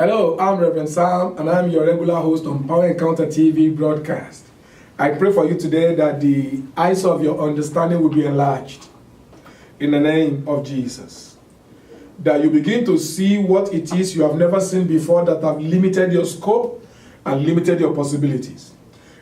Hello, I'm Reverend Sam, and I'm your regular host on Power Encounter TV broadcast. I pray for you today that the eyes of your understanding will be enlarged in the name of Jesus. That you begin to see what it is you have never seen before that have limited your scope and limited your possibilities.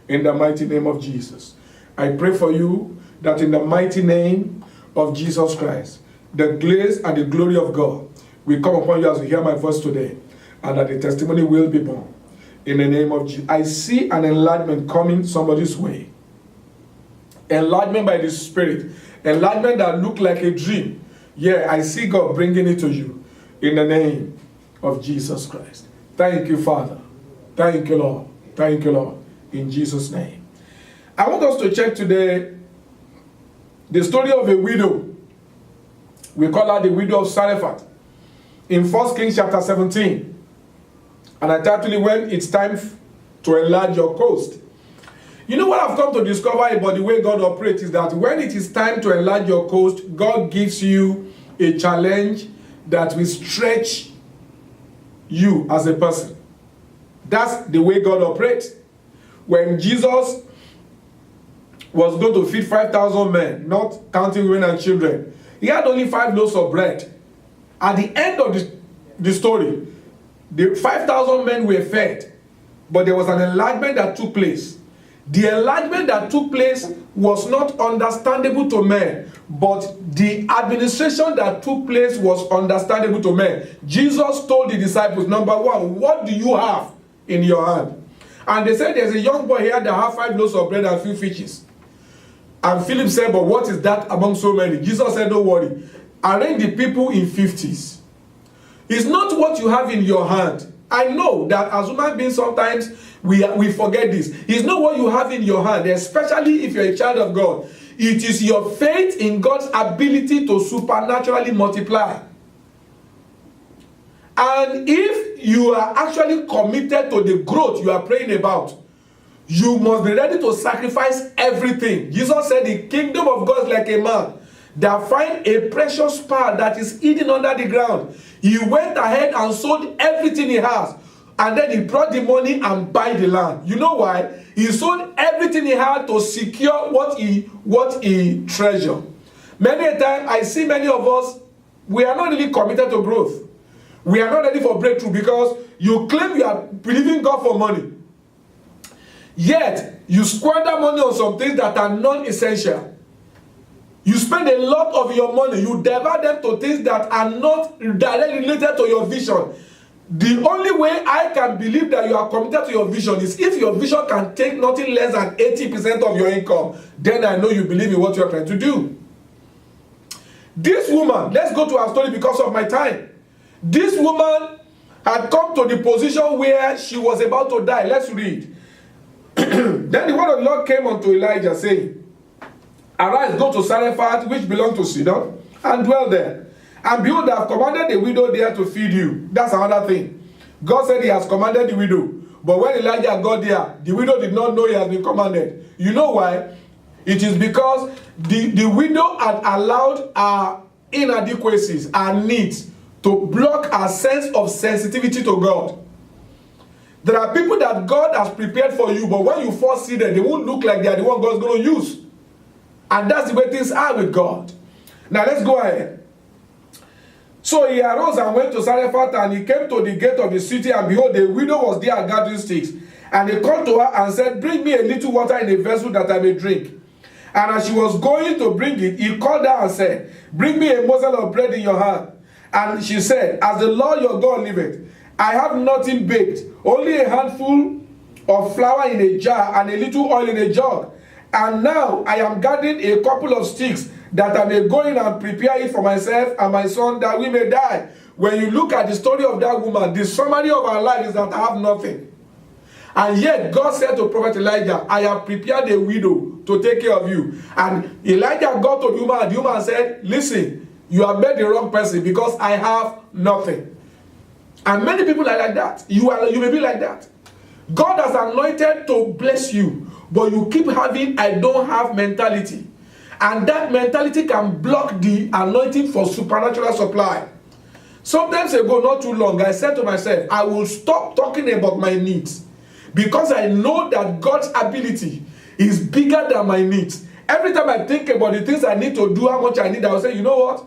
In the mighty name of Jesus. I pray for you that in the mighty name of Jesus Christ, the grace and the glory of God will come upon you as you hear my voice today, and that the testimony will be born. In the name of Jesus. I see an enlargement coming somebody's way. Enlargement by the Spirit. Enlargement that looked like a dream. Yeah, I see God bringing it to you. In the name of Jesus Christ. Thank you, Father. Thank you, Lord. Thank you, Lord. In Jesus' name. I want us to check today the story of a widow. We call her the widow of Zarephath. In 1 Kings chapter 17. And I titled it, When It's Time to Enlarge Your Coast. You know what I've come to discover about the way God operates is that when it is time to enlarge your coast, God gives you a challenge that will stretch you as a person. That's the way God operates. When Jesus was going to feed 5,000 men, not counting women and children, he had only 5 loaves of bread. At the end of the story, the 5,000 men were fed, but there was an enlargement that took place. The enlargement that took place was not understandable to men, but the administration that took place was understandable to men. Jesus told the disciples, number one, what do you have in your hand? And they said, there's a young boy here that has 5 loaves of bread and a few fishes. And Philip said, but what is that among so many? Jesus said, don't worry. Arrange the people in 50s. It's not what you have in your hand. I know that as human beings sometimes we forget this. It's not what you have in your hand, especially if you're a child of God. It is your faith in God's ability to supernaturally multiply. And if you are actually committed to the growth you are praying about, you must be ready to sacrifice everything. Jesus said the kingdom of God is like a man that find a precious pearl that is hidden under the ground. He went ahead and sold everything he has. And then he brought the money and buy the land. You know why? He sold everything he had to secure what he treasured. Many a time, I see many of us, we are not really committed to growth. We are not ready for breakthrough because you claim you are believing God for money. Yet, you squander money on some things that are non-essential. You spend a lot of your money, you divert them to things that are not directly related to your vision. The only way I can believe that you are committed to your vision is if your vision can take nothing less than 80% of your income. Then I know you believe in what you are trying to do. This woman, let's go to her story because of my time. This woman had come to the position where she was about to die. Let's read. Then the word of the Lord came unto Elijah, saying, Arise, go to Zarephath, which belonged to Sidon, and dwell there. And behold, I have commanded the widow there to feed you. That's another thing. God said he has commanded the widow. But when Elijah got there, the widow did not know he has been commanded. You know why? It is because the widow had allowed her inadequacies, her needs, to block her sense of sensitivity to God. There are people that God has prepared for you, but when you first see them, they won't look like they are the one God's going to use. And that's the way things are with God. Now let's go ahead. So he arose and went to Zarephath, and he came to the gate of the city, and behold, the widow was there gathering sticks. And he called to her and said, Bring me a little water in a vessel that I may drink. And as she was going to bring it, he called her and said, Bring me a morsel of bread in your hand. And she said, As the Lord your God liveth, I have nothing baked, only a handful of flour in a jar and a little oil in a jug. And now I am gathering a couple of sticks that I may go in and prepare it for myself and my son that we may die. When you look at the story of that woman, the summary of her life is that I have nothing. And yet God said to Prophet Elijah, I have prepared a widow to take care of you. And Elijah got to the woman, and the woman said, Listen, you have met the wrong person because I have nothing. And many people are like that. You may be like that. God has anointed to bless you, but you keep having I don't have mentality. And that mentality can block the anointing for supernatural supply. Sometimes ago, not too long, I said to myself, I will stop talking about my needs because I know that God's ability is bigger than my needs. Every time I think about the things I need to do, how much I need, I will say, you know what?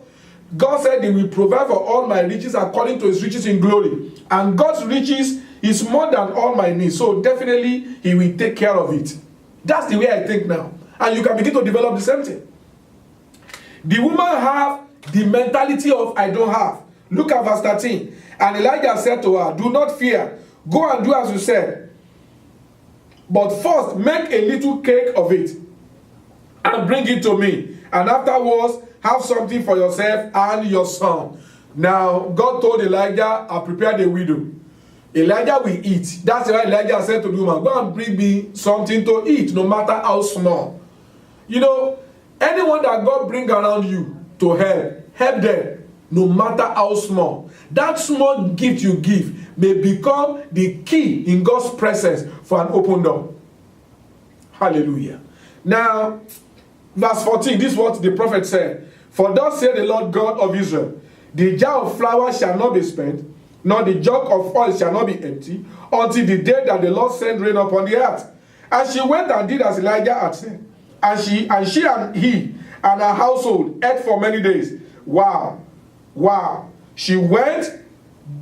God said he will provide for all my riches according to his riches in glory. And God's riches is more than all my needs. So definitely he will take care of it. That's the way I think now. And you can begin to develop the same thing. The woman have the mentality of I don't have. Look at verse 13. And Elijah said to her, do not fear. Go and do as you said. But first make a little cake of it and bring it to me. And afterwards have something for yourself and your son. Now God told Elijah, I prepared a widow. Elijah will eat. That's why Elijah said to the woman, go and bring me something to eat, no matter how small. You know, anyone that God bring around you to help them, no matter how small. That small gift you give may become the key in God's presence for an open door. Hallelujah. Now, verse 14, this is what the prophet said. For thus said the Lord God of Israel, the jar of flour shall not be spent, nor the jug of oil shall not be empty, until the day that the Lord send rain upon the earth. And she went and did as Elijah had said. And she and he and her household ate for many days. Wow. She went,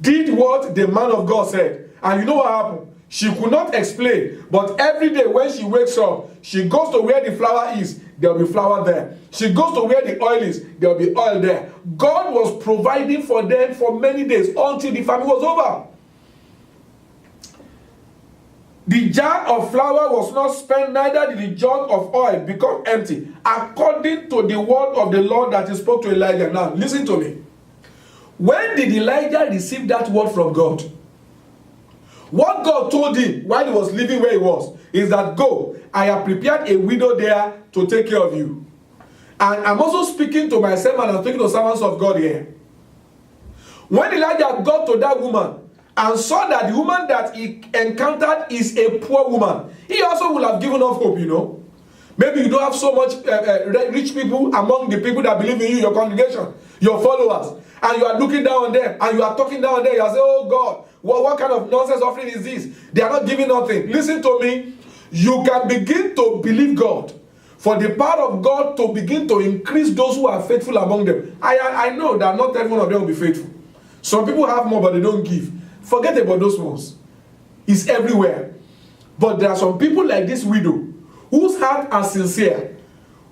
did what the man of God said. And you know what happened? She could not explain. But every day when she wakes up, she goes to where the flour is. There will be flour there. She goes to where the oil is. There will be oil there. God was providing for them for many days until the famine was over. The jar of flour was not spent, neither did the jug of oil become empty, according to the word of the Lord that he spoke to Elijah. Now, listen to me. When did Elijah receive that word from God? What God told him while he was living where he was is that, go, I have prepared a widow there to take care of you. And I'm also speaking to myself and I'm speaking to servants of God here. When Elijah got to that woman and saw that the woman that he encountered is a poor woman, he also would have given up hope, you know. Maybe you don't have so much rich people among the people that believe in you, your congregation, your followers, and you are looking down on them, and you are talking down on them, you are saying, oh God, what kind of nonsense offering is this? They are not giving nothing. Listen to me. You can begin to believe God for the power of God to begin to increase those who are faithful among them. I know that not every one of them will be faithful. Some people have more, but they don't give. Forget about those ones. It's everywhere. But there are some people like this widow whose heart are sincere,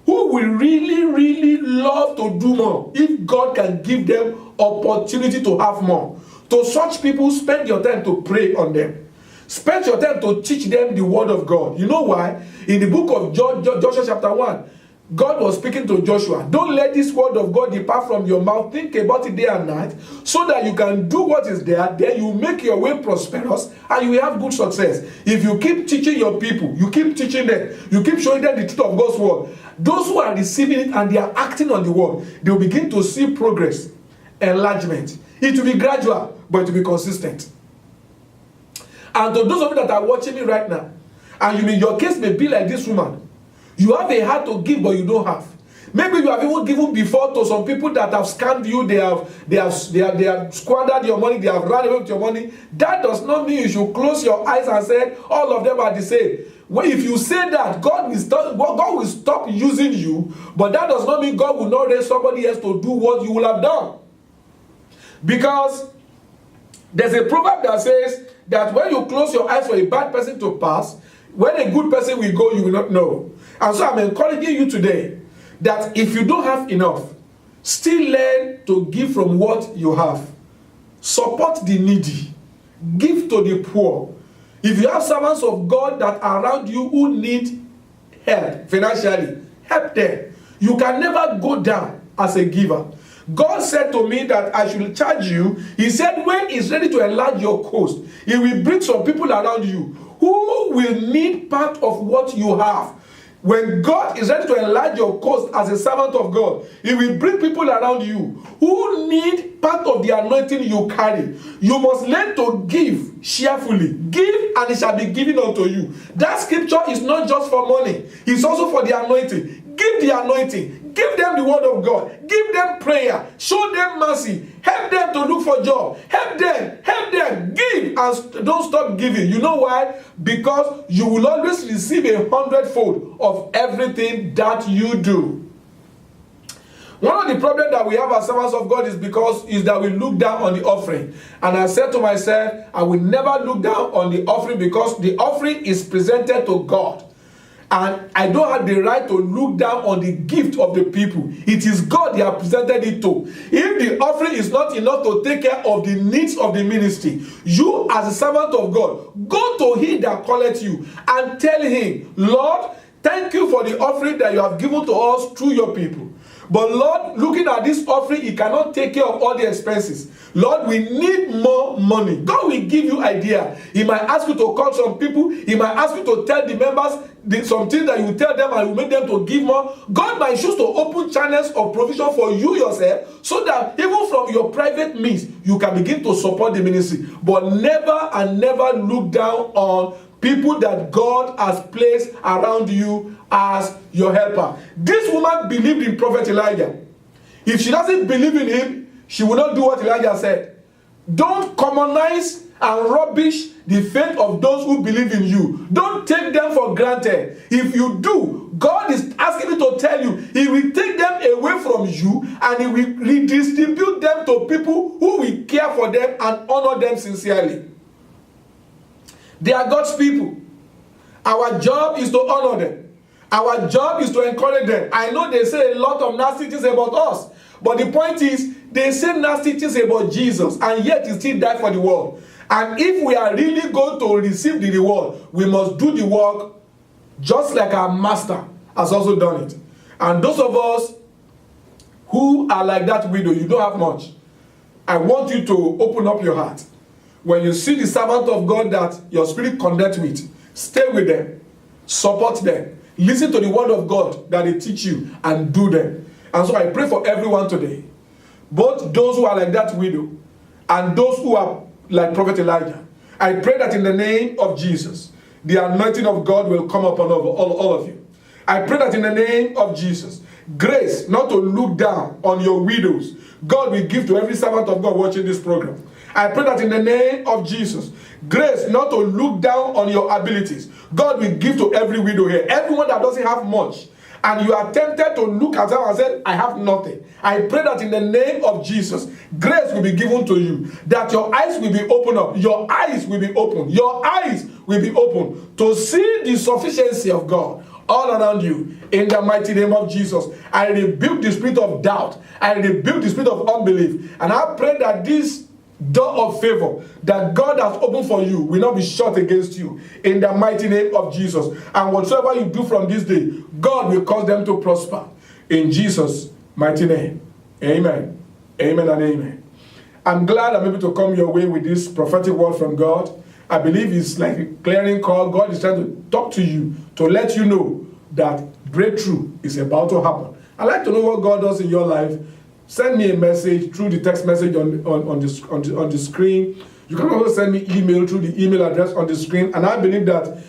who will really, really love to do more if God can give them opportunity to have more. To such people, spend your time to pray on them. Spend your time to teach them the word of God. You know why? In the book of Joshua chapter 1, God was speaking to Joshua. Don't let this word of God depart from your mouth. Think about it day and night so that you can do what is there. Then you make your way prosperous and you will have good success. If you keep teaching your people, you keep teaching them, you keep showing them the truth of God's word, those who are receiving it and they are acting on the word, they will begin to see progress, enlargement. It will be gradual, but it will be consistent. And to those of you that are watching me right now, and your case may be like this woman, you have a heart to give, but you don't have. Maybe you have even given before to some people that have scammed you, they have squandered your money, they have run away with your money. That does not mean you should close your eyes and say all of them are the same. Well, if you say that, God will stop using you, but that does not mean God will not raise somebody else to do what you will have done. Because there's a proverb that says that when you close your eyes for a bad person to pass, when a good person will go, you will not know. And so I'm encouraging you today that if you don't have enough, still learn to give from what you have. Support the needy. Give to the poor. If you have servants of God that are around you who need help financially, help them. You can never go down as a giver. God said to me that I should charge you. He said when he's ready to enlarge your coast, he will bring some people around you who will need part of what you have. When God is ready to enlarge your coast as a servant of God, he will bring people around you who need part of the anointing you carry. You must learn to give cheerfully. Give and it shall be given unto you. That scripture is not just for money. It's also for the anointing. Give the anointing. Give them the word of God. Give them prayer. Show them mercy. Help them to look for job. Help them. Give and don't stop giving. You know why? Because you will always receive 100-fold of everything that you do. One of the problems that we have as servants of God is that we look down on the offering. And I said to myself, I will never look down on the offering because the offering is presented to God. And I don't have the right to look down on the gift of the people. It is God they have presented it to. If the offering is not enough to take care of the needs of the ministry, you as a servant of God, go to him that calleth you and tell him, Lord, thank you for the offering that you have given to us through your people. But Lord, looking at this offering, he cannot take care of all the expenses. Lord, we need more money. God will give you idea. He might ask you to call some people. He might ask you to tell the members some things that you tell them and you make them to give more. God might choose to open channels of provision for you yourself so that even from your private means, you can begin to support the ministry. But never and never look down on people that God has placed around you as your helper. This woman believed in Prophet Elijah. If she doesn't believe in him, she will not do what Elijah said. Don't commonize and rubbish the faith of those who believe in you. Don't take them for granted. If you do, God is asking me to tell you, he will take them away from you and he will redistribute them to people who will care for them and honor them sincerely. They are God's people. Our job is to honor them. Our job is to encourage them. I know they say a lot of nasty things about us, but the point is, they say nasty things about Jesus, and yet he still died for the world. And if we are really going to receive the reward, we must do the work just like our master has also done it. And those of us who are like that widow, you don't have much, I want you to open up your heart. When you see the servant of God that your spirit connects with, stay with them, support them, listen to the word of God that they teach you, and do them. And so I pray for everyone today, both those who are like that widow and those who are like Prophet Elijah. I pray that in the name of Jesus, the anointing of God will come upon all of you. I pray that in the name of Jesus, grace not to look down on your widows, God will give to every servant of God watching this program. I pray that in the name of Jesus, grace not to look down on your abilities, God will give to every widow here. Everyone that doesn't have much, and you are tempted to look at them and say, I have nothing. I pray that in the name of Jesus, grace will be given to you, that your eyes will be opened up. Your eyes will be open. Your eyes will be open to see the sufficiency of God all around you. In the mighty name of Jesus, I rebuke the spirit of doubt. I rebuke the spirit of unbelief. And I pray that this door of favor that God has opened for you will not be shut against you, in the mighty name of Jesus. And whatsoever you do from this day, God will cause them to prosper, in Jesus' mighty name. Amen. Amen and amen. I'm glad I'm able to come your way with this prophetic word from God. I believe it's like a clearing call. God is trying to talk to you to let you know that breakthrough is about to happen. I'd like to know what God does in your life. Send me a message through the text message on the screen. You can also send me email through the email address on the screen. And I believe that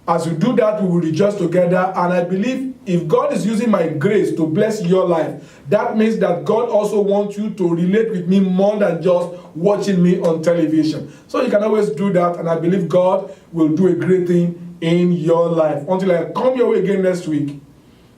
as you do that, we will rejoice together. And I believe if God is using my grace to bless your life, that means that God also wants you to relate with me more than just watching me on television. So you can always do that. And I believe God will do a great thing in your life. Until I come your way again next week,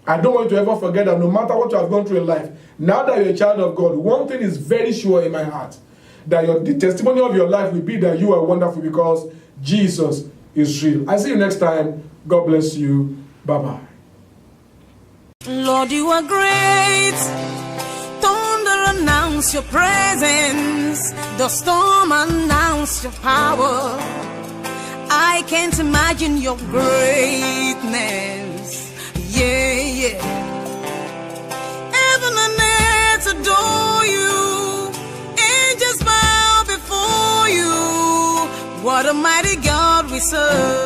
I don't want you to ever forget that no matter what you have gone through in life, now that you're a child of God, one thing is very sure in my heart, that the testimony of your life will be that you are wonderful because Jesus is real. I see you next time. God bless you. Bye-bye. Lord, you are great. Thunder announce your presence. The storm announce your power. I can't imagine your greatness. Yeah, yeah. Heaven and earth adore you. Angels bow before you. What a mighty God we serve.